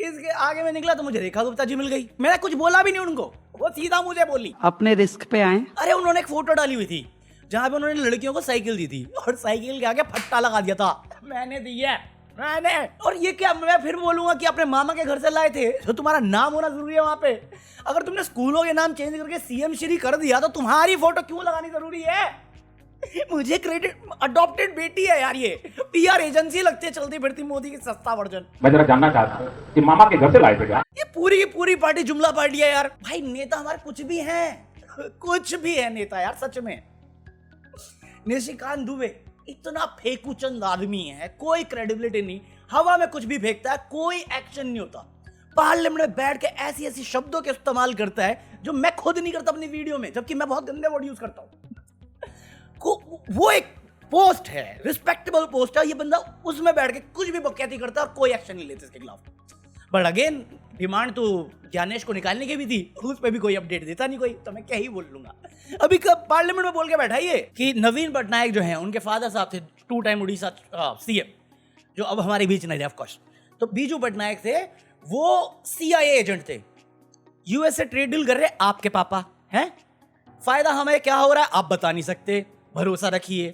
इसके आगे मैं निकला तो मुझे रेखा गुप्ता जी मिल गई। मैंने कुछ बोला भी नहीं उनको, वो सीधा मुझे बोली अपने रिस्क पे आए। अरे उन्होंने एक फोटो डाली हुई थी जहां पे उन्होंने लड़कियों को साइकिल दी थी और साइकिल के आगे फट्टा लगा दिया था। मैंने दी है मैंने। और ये क्या मैं फिर बोलूंगा कि अपने मामा के घर से लाए थे तो तुम्हारा नाम होना जरूरी है वहां पे। अगर तुमने स्कूलों के नाम चेंज करके सीएम श्री कर दिया तो तुम्हारी फोटो क्यों लगानी जरूरी है? मुझे क्रेडिट, अडॉप्टेड बेटी है यार, ये पीआर एजेंसी लगती है चलती फिरती मोदी की सस्ता वर्जन। मैं जरा जानना चाहता हूँ कि मामा के घर से लाए थे क्या? ये पूरी की पूरी पार्टी जुमला पार्टी है यार। भाई नेता हमारे कुछ भी है नेता यार, सच में। निशिकांत दुबे इतना फेंकूचंद आदमी है, कोई क्रेडिबिलिटी नहीं, हवा में कुछ भी फेंकता है, कोई एक्शन नहीं होता। पार्लियामेंट में बैठ के ऐसी ऐसी शब्दों के इस्तेमाल करता है जो मैं खुद नहीं करता अपनी वीडियो में, जबकि मैं बहुत गंदे वर्ड यूज करता हूँ। वो एक पोस्ट है, रिस्पेक्टेबल पोस्ट है, ये बंदा उसमें बैठ के कुछ भी बकैती करता है और कोई एक्शन नहीं लेते इसके खिलाफ। बट अगेन डिमांड तो ज्ञानेश को निकालने की भी थी, उस पर भी कोई अपडेट देता नहीं कोई, तो मैं क्या ही बोल लूंगा। अभी कब पार्लियामेंट में बोल के बैठा ये कि नवीन पटनायक जो है उनके फादर साहब थे 2 टाइम उड़ीसा सीएम, जो अब हमारे बीच नहीं रहे ऑफकोर्स। तो बीजू पटनायक थे, वो सीआईए एजेंट थे, यूएस से ट्रेड डील कर रहे आपके पापा हैं। फायदा हमें क्या हो रहा है आप बता नहीं सकते, भरोसा रखिए।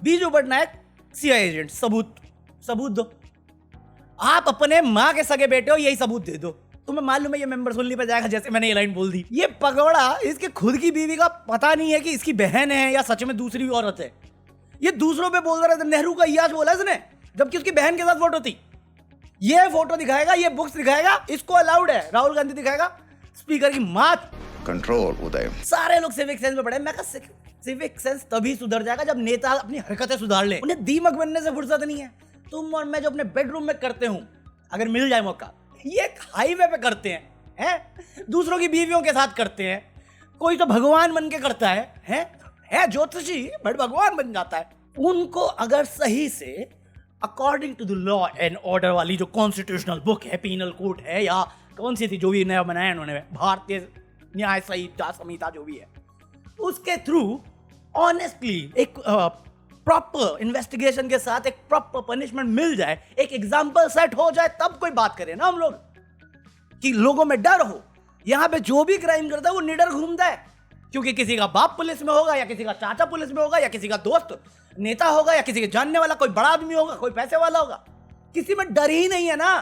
बीजू पटनायक सीआईए एजेंट, सबूत दो। आप अपने माँ के सगे बेटे हो, यही सबूत दे दो। तुम्हें मालूम है ये मेंबर सुनली पे जाएगा जैसे मैंने ये लाइन बोल दी। ये पगोड़ा इसके खुद की बीवी का पता नहीं है कि इसकी बहन है या सच में दूसरी औरत है। ये दूसरों पे बोल रहा था, नेहरू का यश बोला इसने, जबकि उसकी बहन के साथ फोटो थी। ये फोटो दिखाएगा, ये बुक्स दिखाएगा, इसको अलाउड है। राहुल गांधी दिखाएगा, स्पीकर की मात। कंट्रोल उदय। सारे लोग सिविक सेंस में पढ़े। मैं कहा सिविक सेंस तभी सुधर जाएगा जब नेता अपनी हरकतें सुधार ले। उन्हें दीमक बनने से फुर्सत नहीं है। तुम और मैं जो अपने बेडरूम में करते हूं, अगर मिल जाए मौका, ये हाईवे पे करते हैं, दूसरों की बीवियों के साथ करते हैं। कोई तो भगवान बन के करता है ज्योतिषी, बट भगवान बन जाता है। उनको अगर सही से according to the law and order वाली जो कॉन्स्टिट्यूशनल बुक है, पीनल कोड है या कौन सी थी जो भी नया बनाया उन्होंने, भारतीय न्याय संहिता जो भी है, उसके थ्रू ऑनेस्टली एक प्रॉपर इन्वेस्टिगेशन के साथ एक प्रॉपर पनिशमेंट मिल जाए, एक एग्जाम्पल सेट हो जाए, तब कोई बात करे ना हम लोग, कि लोगों में डर हो। यहां पे जो भी क्राइम करता है वो निडर घूमता है, क्योंकि किसी का बाप पुलिस में होगा या किसी का चाचा पुलिस में होगा या किसी का दोस्त नेता होगा या किसी के जानने वाला कोई बड़ा आदमी होगा, कोई पैसे वाला होगा। किसी में डर ही नहीं है ना।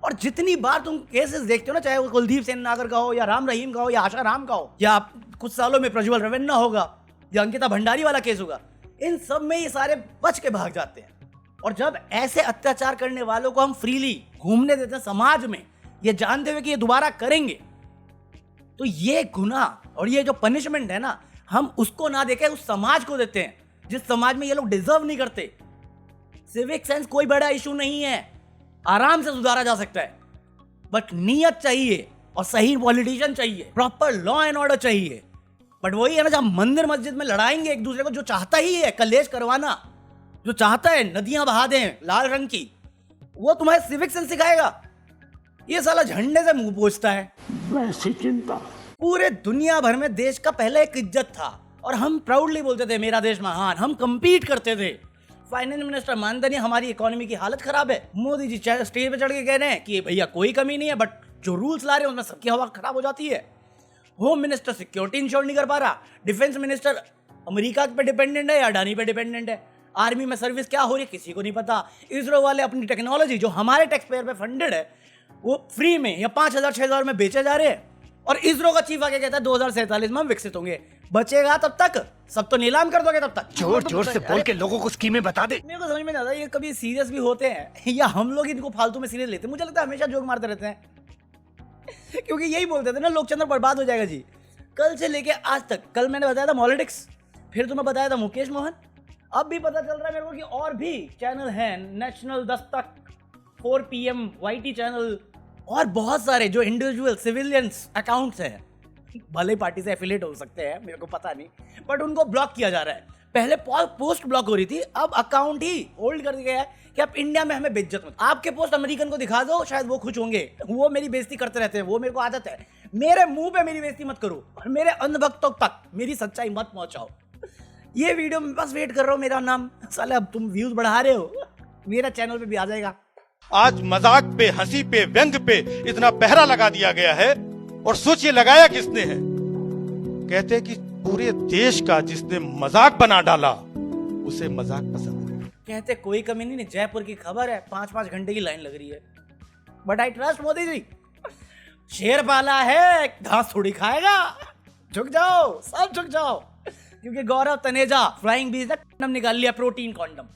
और जितनी बार तुम केसेस देखते हो ना, चाहे वो कुलदीप सेन नागर का हो या राम रहीम का हो या आशा राम का हो या कुछ सालों में प्रज्वल रवेन्ना होगा या अंकिता भंडारी वाला केस होगा, इन सब में ये सारे बच के भाग जाते हैं। और जब ऐसे अत्याचार करने वालों को हम फ्रीली घूमने देते हैं समाज में, ये जानते हुए कि ये दोबारा करेंगे, तो ये गुनाह और ये जो पनिशमेंट है ना, हम उसको ना देके उस समाज को देते हैं जिस समाज में ये लोग डिजर्व नहीं करते। सिविक सेंस कोई बड़ा इशू नहीं है, आराम से सुधारा जा सकता है, बट नियत चाहिए और सही पॉलिटिशियन चाहिए, प्रॉपर लॉ एंड ऑर्डर चाहिए। बट वही है ना, जब मंदिर मस्जिद में लड़ाएंगे एक दूसरे को, जो चाहता ही है कलेश करवाना, जो चाहता है नदियां बहा दें लाल रंग की, वो तुम्हें सिविक सेंस सिखाएगा। ये साला झंडे से मुंह पोंछता है। वैसी चिंता पूरे दुनिया भर में देश का पहले एक इज्जत था और हम प्राउडली बोलते थे मेरा देश महान, हम कंपीट करते थे। फाइनेंस मिनिस्टर मानता नहीं हमारी इकोनॉमी की हालत खराब है। मोदी जी स्टेज पे चढ़ के कह रहे हैं कि भैया कोई कमी नहीं है, बट जो रूल्स ला रहे हैं उनमें सबकी हवा खराब हो जाती है। होम मिनिस्टर सिक्योरिटी इंश्योर नहीं कर पा रहा। डिफेंस मिनिस्टर अमेरिका पे डिपेंडेंट है या अडानी पे डिपेंडेंट है। आर्मी में सर्विस क्या हो रही है किसी को नहीं पता। इसरो वाले अपनी टेक्नोलॉजी जो हमारे टैक्स पेयर पे फंडेड है वो फ्री में या 5,000-6,000 में बेचे जा रहे हैं। और इसरो का चीफ आके कहता है 2047 में हम विकसित होंगे। बचेगा तब तक? सब तो नीलाम कर दोगे तब तक। जोर जोर से बोल के लोगों को स्कीमें बता दे। मेरे को समझ में नहीं आता ये कभी सीरियस भी होते हैं या हम लोग इनको फालतू में सीरियस लेते हैं। मुझे लगता है हमेशा जोक मारते रहते हैं क्योंकि यही बोलते थे ना लोकचंद्र बर्बाद हो जाएगा जी। कल से लेके आज तक, कल मैंने बताया था मॉलिटिक्स, फिर तुम्हें बताया था मुकेश मोहन, अब भी पता चल रहा है मेरे को कि और भी चैनल हैं, national Dastak, 4 PM YT channel और बहुत सारे जो इंडिविजुअल सिविलियंस अकाउंट्स हैं, भले पार्टी से एफिलिएट हो सकते हैं, मेरे को पता नहीं, बट उनको ब्लॉक किया जा रहा है। पहले पोस्ट ब्लॉक हो रही थी, अब अकाउंट ही होल्ड कर दिया है कि आप इंडिया में हमें बेइज्जत मत। आपके पोस्ट अमेरिकन को दिखा दो, शायद वो खुश होंगे। वो मेरी बेइज्जती करते रहते हैं, वो मेरे को आदत है। मेरे मुंह पे मेरी बेइज्जती मत करो और मेरे अंधभक्तों तक मेरी सच्चाई मत पहुंचाओ। ये वीडियो में बस वेट कर रहा हूँ, मेरा नाम साले अब तुम व्यूज बढ़ा रहे हो, मेरा चैनल पे भी आ जाएगा। आज मजाक पे, हंसी पे, व्यंग पे इतना पहरा लगा दिया गया है, और सोचिए लगाया किसने है। कहते हैं कि पूरे देश का जिसने मजाक बना डाला उसे मजाक पसंद है। कहते कोई कमी नहीं, जयपुर की खबर है 5-5 घंटे की लाइन लग रही है। But I trust Modi ji, शेर पाला है घास थोड़ी खाएगा। झुक जाओ, सब झुक जाओ, क्योंकि गौरव तनेजा फ्लाइंग बीज ने कॉन्डम निकाल लिया, प्रोटीन कॉन्डम।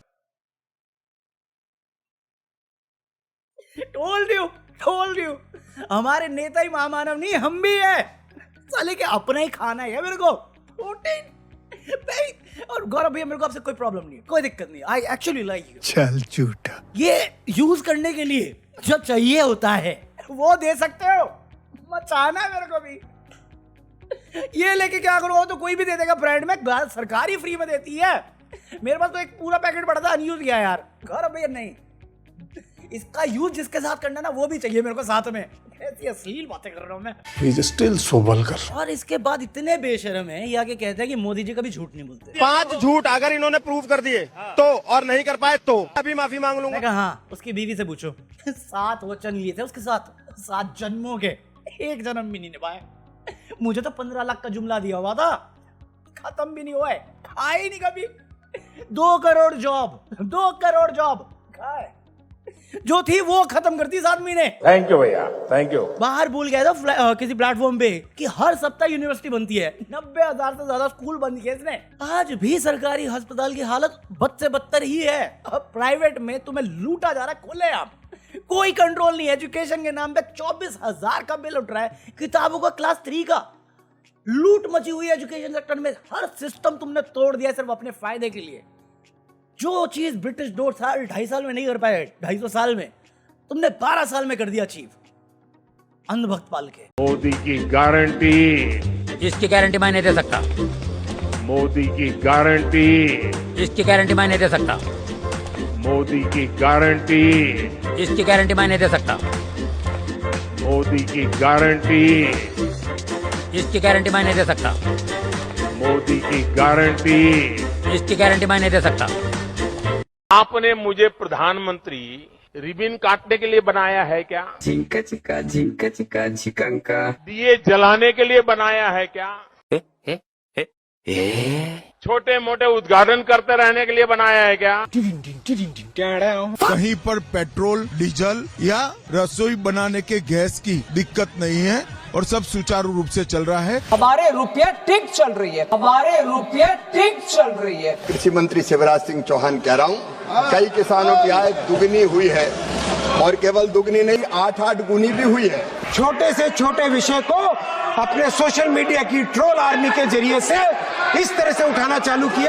टोल्ड यू हमारे नेता ही महामानव नहीं, हम भी है। साले के अपना ही खाना है मेरे को, प्रोटीन। और गौरव भैया, मेरे को आपसे कोई प्रॉब्लम नहीं है, कोई दिक्कत नहीं। I actually like you. चल झूठा। ये यूज करने के लिए जो चाहिए होता है वो दे सकते हो, मचाना है मेरे को भी। ये लेके क्या करूंगा, तो कोई भी दे देगा ब्रांड में, सरकार ही फ्री में देती है। मेरे पास तो एक पूरा पैकेट पड़ा था, अनयूज गया यार। गौरव भैया नहीं, इसका यूज जिसके साथ करना ना वो भी चाहिए मेरे को साथ में। ऐसी अश्लील बातें कर रहा हूं मैं। He is still so vulgar. और इसके बाद इतने बेशर्म है, ये आके कहते हैं कि मोदी जी कभी झूठ नहीं बोलते। 5 झूठ अगर इन्होंने प्रूव कर दिए तो, और नहीं कर पाए तो अभी माफी मांग लूंगा। मैं कहा हाँ, उसकी बीवी से पूछो। 7 वचन लिए थे उसके साथ, 7 जन्मों के, एक जन्म भी नहीं निभाए। मुझे तो 15 लाख का जुमला दिया हुआ था, खत्म भी नहीं हुआ है, खाए ही नहीं कभी। 2 करोड़ जॉब खाए, जो थी वो खत्म करती इस आदमी ने। थैंक यू भैया, थैंक यू। बाहर भूल गया था किसी प्लेटफॉर्म पे कि हर सप्ताह यूनिवर्सिटी बनती है, 90,000 से ज्यादा स्कूल बंद किए इसने। आज भी सरकारी अस्पताल की हालत बद से बदतर ही है। अब प्राइवेट में तुम्हें लूटा जा रहा है खुलेआम, कोई कंट्रोल नहीं। एजुकेशन के नाम पे 24,000 का बिल उठ रहा है, किताबों का क्लास 3 का। लूट मची हुई है एजुकेशन सेक्टर में, हर सिस्टम तुमने तोड़ दिया सिर्फ अपने फायदे के लिए। जो चीज ब्रिटिश 2.5 साल में नहीं कर पाए, 250 साल में, तुमने 12 साल में कर दिया अचीव, अंधभक्त पाल के। मोदी की गारंटी, इसकी गारंटी मैं नहीं दे सकता। मोदी की गारंटी, इसकी गारंटी मैं नहीं दे सकता। मोदी की गारंटी, इसकी गारंटी मैं नहीं दे सकता। मोदी की गारंटी, इसकी गारंटी मैं नहीं दे सकता। मोदी की गारंटी। इसकी गारंटी मैं नहीं दे सकता। आपने मुझे प्रधानमंत्री रिबन काटने के लिए बनाया है क्या? झिंका चिका झिकंका। दिए जलाने के लिए बनाया है क्या? छोटे मोटे उद्घाटन करते रहने के लिए बनाया है क्या? कहीं पर पेट्रोल, डीजल या रसोई बनाने के गैस की दिक्कत नहीं है और सब सुचारू रूप से चल रहा है। हमारे रुपया ठीक चल रही है, हमारे रुपया ठीक चल रही है। कृषि मंत्री शिवराज सिंह चौहान कह रहा हूँ, कई किसानों की आय दुगनी हुई है, और केवल दुगनी नहीं 8-8 गुनी भी हुई है। छोटे से छोटे विषय को अपने सोशल मीडिया की ट्रोल आर्मी के जरिए से इस तरह से उठाना चालू किया।